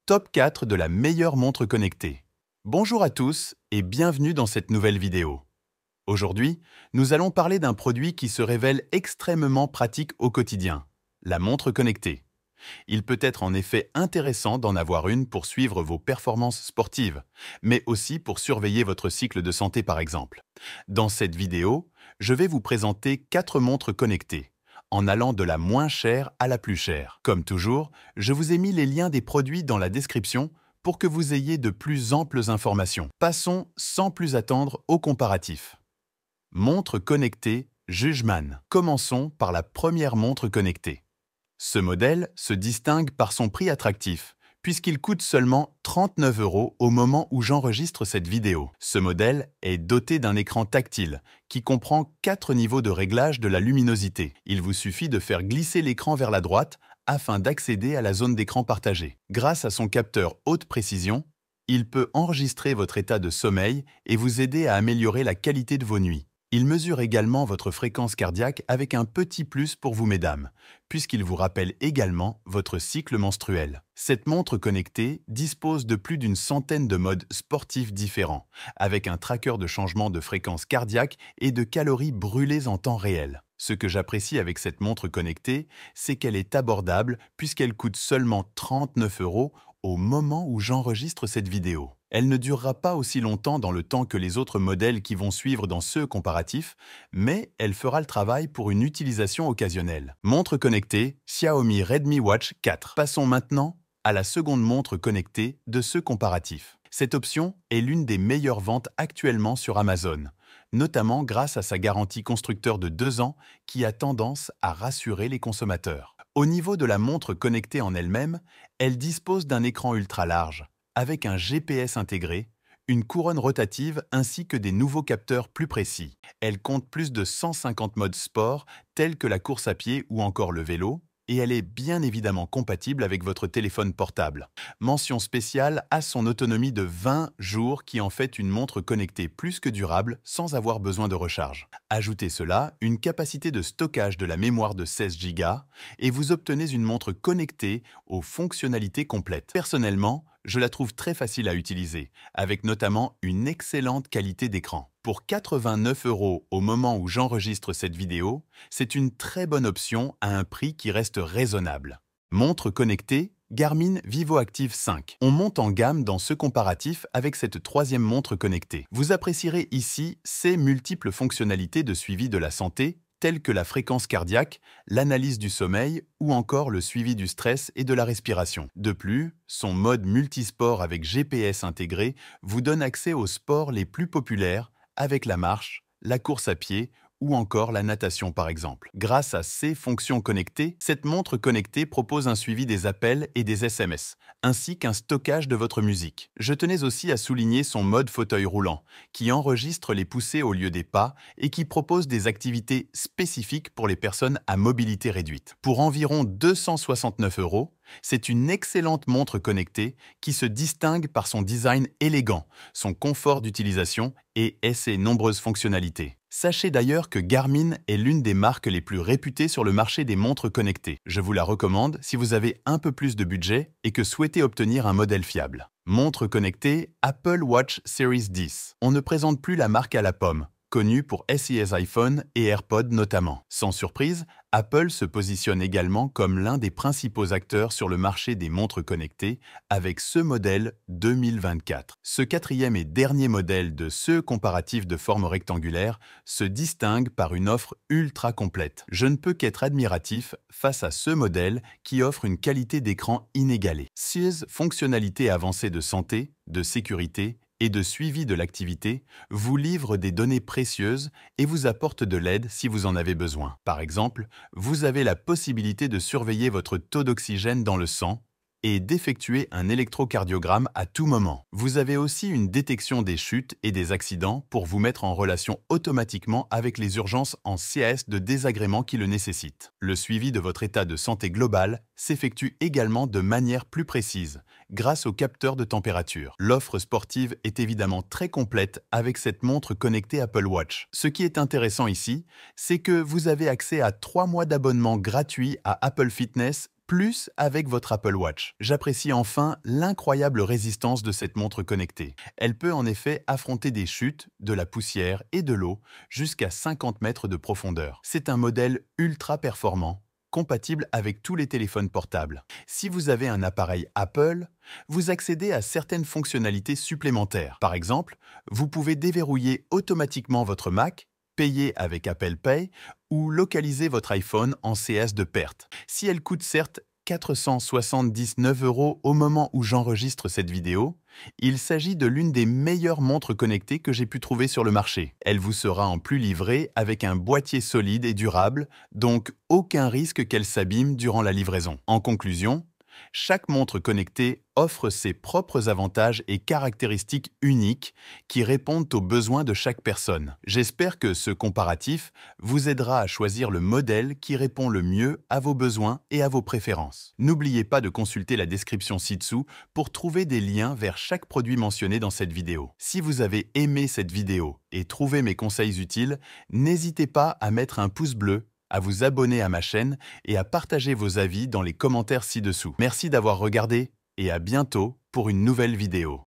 Top 4 de la meilleure montre connectée. Bonjour à tous et bienvenue dans cette nouvelle vidéo. Aujourd'hui, nous allons parler d'un produit qui se révèle extrêmement pratique au quotidien, la montre connectée. Il peut être en effet intéressant d'en avoir une pour suivre vos performances sportives, mais aussi pour surveiller votre cycle de santé par exemple. Dans cette vidéo, je vais vous présenter 4 montres connectées, en allant de la moins chère à la plus chère. Comme toujours, je vous ai mis les liens des produits dans la description pour que vous ayez de plus amples informations. Passons sans plus attendre au comparatif. Montre connectée Jugeman. Commençons par la première montre connectée. Ce modèle se distingue par son prix attractif, puisqu'il coûte seulement 39 € au moment où j'enregistre cette vidéo. Ce modèle est doté d'un écran tactile, qui comprend 4 niveaux de réglage de la luminosité. Il vous suffit de faire glisser l'écran vers la droite afin d'accéder à la zone d'écran partagée. Grâce à son capteur haute précision, il peut enregistrer votre état de sommeil et vous aider à améliorer la qualité de vos nuits. Il mesure également votre fréquence cardiaque avec un petit plus pour vous mesdames, puisqu'il vous rappelle également votre cycle menstruel. Cette montre connectée dispose de plus d'une centaine de modes sportifs différents, avec un tracker de changement de fréquence cardiaque et de calories brûlées en temps réel. Ce que j'apprécie avec cette montre connectée, c'est qu'elle est abordable puisqu'elle coûte seulement 39 € au moment où j'enregistre cette vidéo. Elle ne durera pas aussi longtemps dans le temps que les autres modèles qui vont suivre dans ce comparatif, mais elle fera le travail pour une utilisation occasionnelle. Montre connectée Xiaomi Redmi Watch 4. Passons maintenant à la seconde montre connectée de ce comparatif. Cette option est l'une des meilleures ventes actuellement sur Amazon, notamment grâce à sa garantie constructeur de 2 ans qui a tendance à rassurer les consommateurs. Au niveau de la montre connectée en elle-même, elle dispose d'un écran ultra large, avec un GPS intégré, une couronne rotative ainsi que des nouveaux capteurs plus précis. Elle compte plus de 150 modes sport tels que la course à pied ou encore le vélo, et elle est bien évidemment compatible avec votre téléphone portable. Mention spéciale à son autonomie de 20 jours qui en fait une montre connectée plus que durable sans avoir besoin de recharge. Ajoutez cela, une capacité de stockage de la mémoire de 16 Go et vous obtenez une montre connectée aux fonctionnalités complètes. Personnellement, je la trouve très facile à utiliser, avec notamment une excellente qualité d'écran. Pour 89 € au moment où j'enregistre cette vidéo, c'est une très bonne option à un prix qui reste raisonnable. Montre connectée Garmin VivoActive 5. On monte en gamme dans ce comparatif avec cette troisième montre connectée. Vous apprécierez ici ses multiples fonctionnalités de suivi de la santé, telles que la fréquence cardiaque, l'analyse du sommeil ou encore le suivi du stress et de la respiration. De plus, son mode multisport avec GPS intégré vous donne accès aux sports les plus populaires avec la marche, la course à pied ou encore la natation par exemple. Grâce à ces fonctions connectées, cette montre connectée propose un suivi des appels et des SMS, ainsi qu'un stockage de votre musique. Je tenais aussi à souligner son mode fauteuil roulant, qui enregistre les poussées au lieu des pas et qui propose des activités spécifiques pour les personnes à mobilité réduite. Pour environ 269 €, c'est une excellente montre connectée qui se distingue par son design élégant, son confort d'utilisation et ses nombreuses fonctionnalités. Sachez d'ailleurs que Garmin est l'une des marques les plus réputées sur le marché des montres connectées. Je vous la recommande si vous avez un peu plus de budget et que souhaitez obtenir un modèle fiable. Montre connectée Apple Watch Series 10. On ne présente plus la marque à la pomme, connue pour SIS iPhone et AirPods notamment. Sans surprise, Apple se positionne également comme l'un des principaux acteurs sur le marché des montres connectées avec ce modèle 2024. Ce quatrième et dernier modèle de ce comparatif de forme rectangulaire se distingue par une offre ultra complète. Je ne peux qu'être admiratif face à ce modèle qui offre une qualité d'écran inégalée. 6 fonctionnalités avancées de santé, de sécurité et de suivi de l'activité vous livre des données précieuses et vous apporte de l'aide si vous en avez besoin. Par exemple, vous avez la possibilité de surveiller votre taux d'oxygène dans le sang et d'effectuer un électrocardiogramme à tout moment. Vous avez aussi une détection des chutes et des accidents pour vous mettre en relation automatiquement avec les urgences en cas de désagréments qui le nécessitent. Le suivi de votre état de santé global s'effectue également de manière plus précise, grâce au capteur de température. L'offre sportive est évidemment très complète avec cette montre connectée Apple Watch. Ce qui est intéressant ici, c'est que vous avez accès à 3 mois d'abonnement gratuit à Apple Fitness plus avec votre Apple Watch. J'apprécie enfin l'incroyable résistance de cette montre connectée. Elle peut en effet affronter des chutes, de la poussière et de l'eau jusqu'à 50 mètres de profondeur. C'est un modèle ultra performant, compatible avec tous les téléphones portables. Si vous avez un appareil Apple, vous accédez à certaines fonctionnalités supplémentaires. Par exemple, vous pouvez déverrouiller automatiquement votre Mac, payer avec Apple Pay ou localiser votre iPhone en CS de perte. Si elle coûte certes 479 € au moment où j'enregistre cette vidéo, il s'agit de l'une des meilleures montres connectées que j'ai pu trouver sur le marché. Elle vous sera en plus livrée avec un boîtier solide et durable, donc aucun risque qu'elle s'abîme durant la livraison. En conclusion, chaque montre connectée offre ses propres avantages et caractéristiques uniques qui répondent aux besoins de chaque personne. J'espère que ce comparatif vous aidera à choisir le modèle qui répond le mieux à vos besoins et à vos préférences. N'oubliez pas de consulter la description ci-dessous pour trouver des liens vers chaque produit mentionné dans cette vidéo. Si vous avez aimé cette vidéo et trouvé mes conseils utiles, n'hésitez pas à mettre un pouce bleu, à vous abonner à ma chaîne et à partager vos avis dans les commentaires ci-dessous. Merci d'avoir regardé et à bientôt pour une nouvelle vidéo.